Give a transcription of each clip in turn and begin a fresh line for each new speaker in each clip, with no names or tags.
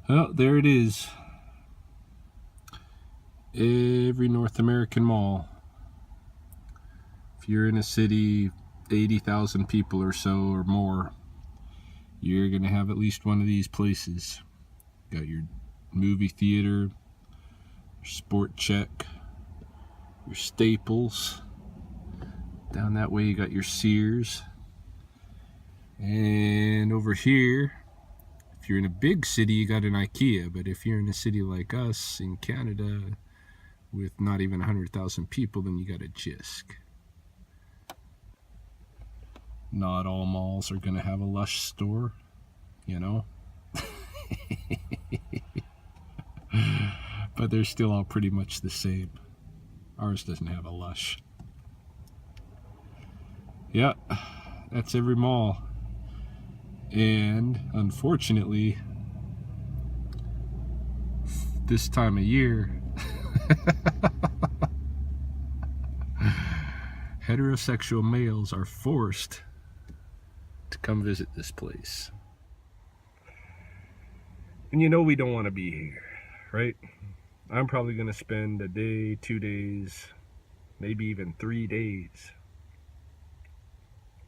Well, there it is. Every North American mall. If you're in a city, 80,000 people or so or more, you're going to have at least one of these places. Got your movie theater, your Sport Chek, your Staples. Down that way you got your Sears. And over here, if you're in a big city, you got an IKEA. But if you're in a city like us in Canada with not even 100,000 people, then you got a Jysk. Not all malls are going to have a Lush store, you know. But they're still all pretty much the same. Ours doesn't have a Lush. Yeah, that's every mall. And unfortunately, this time of year, heterosexual males are forced to come visit this place. And you know we don't want to be here, right? I'm probably going to spend a day, 2 days, maybe even 3 days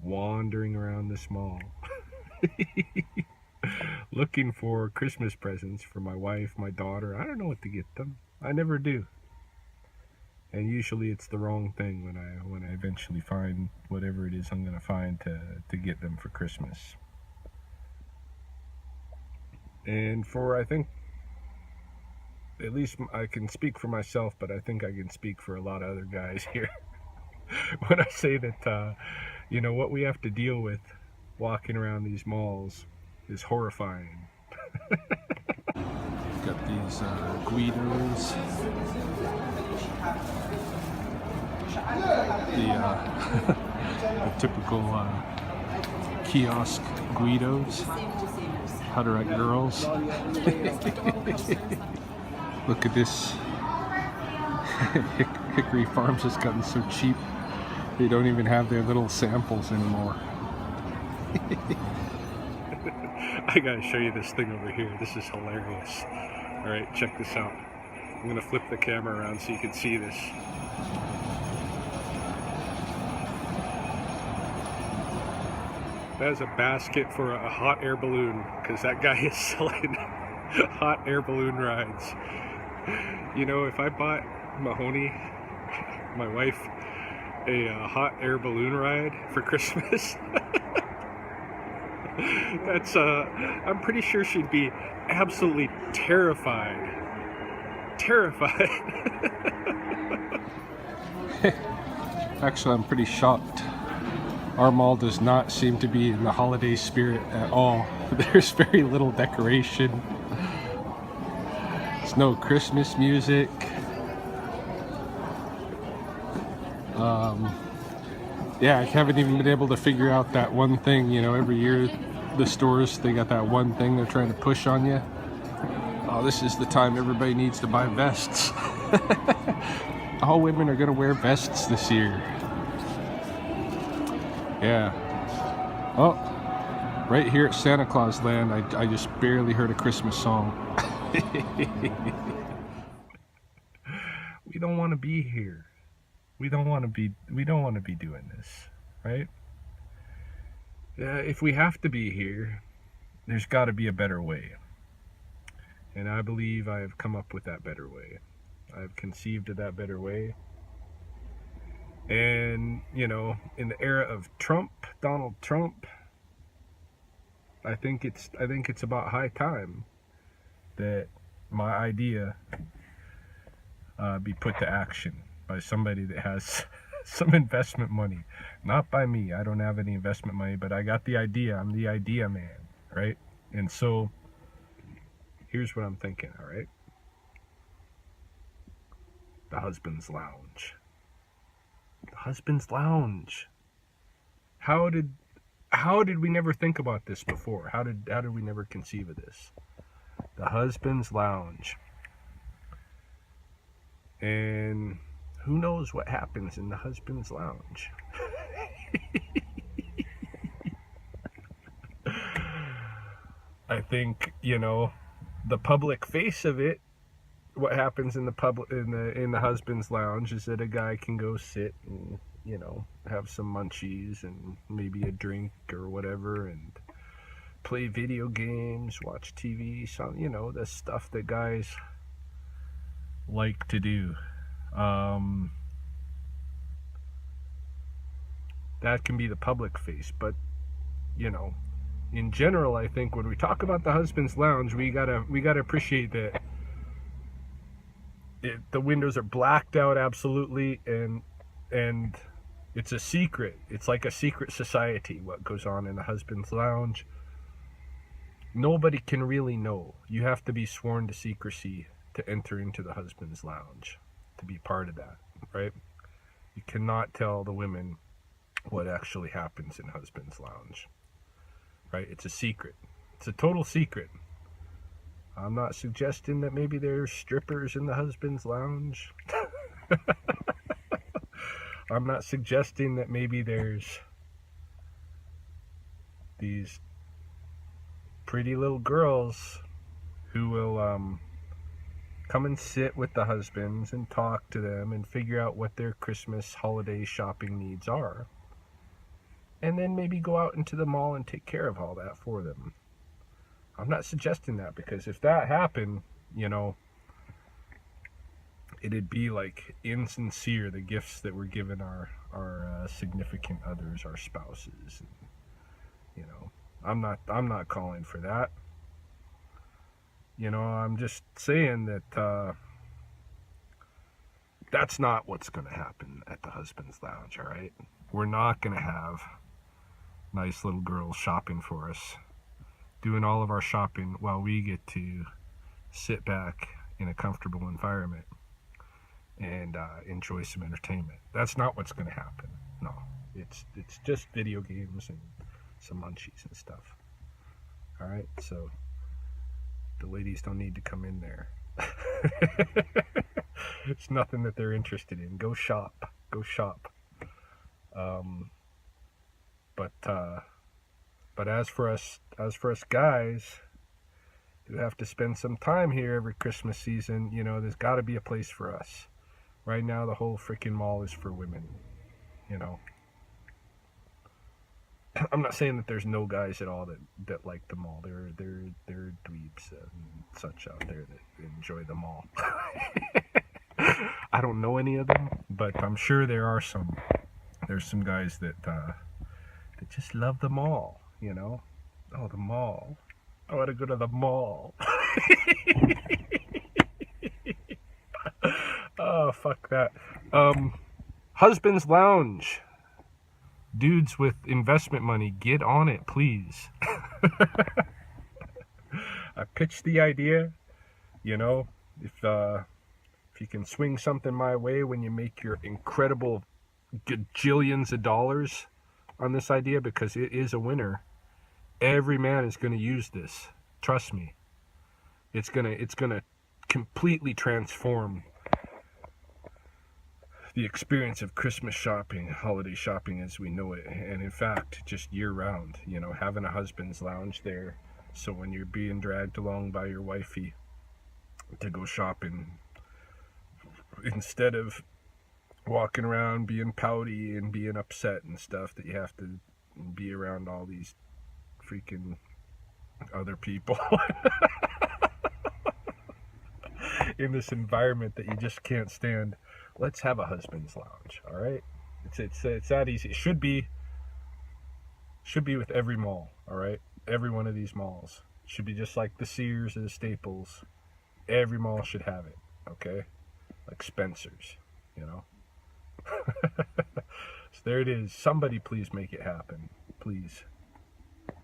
wandering around this mall looking for Christmas presents for my wife, my daughter. I don't know what to get them. I never do. And usually it's the wrong thing when I eventually find whatever it is I'm going to find to get them for Christmas. And I think, at least I can speak for myself, but I think I can speak for a lot of other guys here when I say that, what we have to deal with walking around these malls is horrifying. Got these Guidos. The typical kiosk Guidos. Hutterite girls. Look at this. Hickory Farms has gotten so cheap they don't even have their little samples anymore. I gotta show you this thing over here. This is hilarious. Alright, check this out. I'm gonna flip the camera around so you can see this. That is a basket for a hot air balloon, because that guy is selling hot air balloon rides. You know, if I bought Mahoney, my wife, a hot air balloon ride for Christmas, I'm pretty sure she'd be absolutely terrified. Actually, I'm pretty shocked. Our mall does not seem to be in the holiday spirit at all. There's very little decoration. There's no Christmas music. Yeah, I haven't even been able to figure out that one thing. Every year the stores, they got that one thing they're trying to push on you. Oh, this is the time everybody needs to buy vests. All women are gonna wear vests this year. Yeah. Oh, right here at Santa Claus Land, I just barely heard a Christmas song. We don't want to be here. We don't want to be doing this, right? If we have to be here, there's got to be a better way. And I believe I have come up with that better way. I've conceived of that better way. And, in the era of Donald Trump, I think it's about high time that my idea be put to action by somebody that has some investment money. Not by me. I don't have any investment money, but I got the idea. I'm the idea man, right? And so here's what I'm thinking, all right? The Husband's Lounge. The Husband's Lounge. How did we never think about this before? How did we never conceive of this? The Husband's Lounge. And who knows what happens in the Husband's Lounge? I think, the public face of it, what happens in the public in the husband's lounge is that a guy can go sit and, you know, have some munchies and maybe a drink or whatever, and play video games, watch TV, some, you know, the stuff that guys like to do. That can be the public face, but, you know, in general, I think when we talk about the husband's lounge, we gotta appreciate that the windows are blacked out absolutely, and it's a secret. It's like a secret society what goes on in the husband's lounge. Nobody can really know. You have to be sworn to secrecy to enter into the husband's lounge, to be part of that, right? You cannot tell the women what actually happens in husband's lounge, right? It's a secret. It's a total secret. I'm not suggesting that maybe there's strippers in the husband's lounge. I'm not suggesting that maybe there's these pretty little girls who will come and sit with the husbands and talk to them and figure out what their Christmas holiday shopping needs are, and then maybe go out into the mall and take care of all that for them. I'm not suggesting that, because if that happened, you know, it'd be like insincere, the gifts that we're giving our significant others, our spouses. And, you know, I'm not calling for that. You know, I'm just saying that that's not what's going to happen at the husband's lounge, all right? We're not going to have nice little girls shopping for us, doing all of our shopping while we get to sit back in a comfortable environment and enjoy some entertainment. That's not what's going to happen. No, it's just video games and some munchies and stuff. All right, so the ladies don't need to come in there. It's nothing that they're interested in. Go shop. But as for us guys who have to spend some time here every Christmas season, you know, there's got to be a place for us. Right now, the whole freaking mall is for women. You know, I'm not saying that there's no guys at all that like the mall. There are dweebs and such out there that enjoy the mall. I don't know any of them, but I'm sure there are some. There's some guys that just love the mall. You know, oh, the mall. I want to go to the mall. Oh, fuck that. Husband's Lounge. Dudes with investment money, get on it, please. I pitched the idea. You know, if you can swing something my way when you make your incredible gajillions of dollars on this idea, because it is a winner. Every man is going to use this. Trust me. It's gonna completely transform the experience of Christmas shopping, holiday shopping as we know it, and in fact, just year round. You know, having a husband's lounge there, so when you're being dragged along by your wifey to go shopping, instead of walking around being pouty and being upset and stuff that you have to be around all these freaking other people in this environment that you just can't stand. Let's have a husband's lounge, all right? It's that easy. It should be with every mall, all right? Every one of these malls should be just like the Sears or the Staples. Every mall should have it, okay? Like Spencer's, you know? So there it is. Somebody please make it happen, please.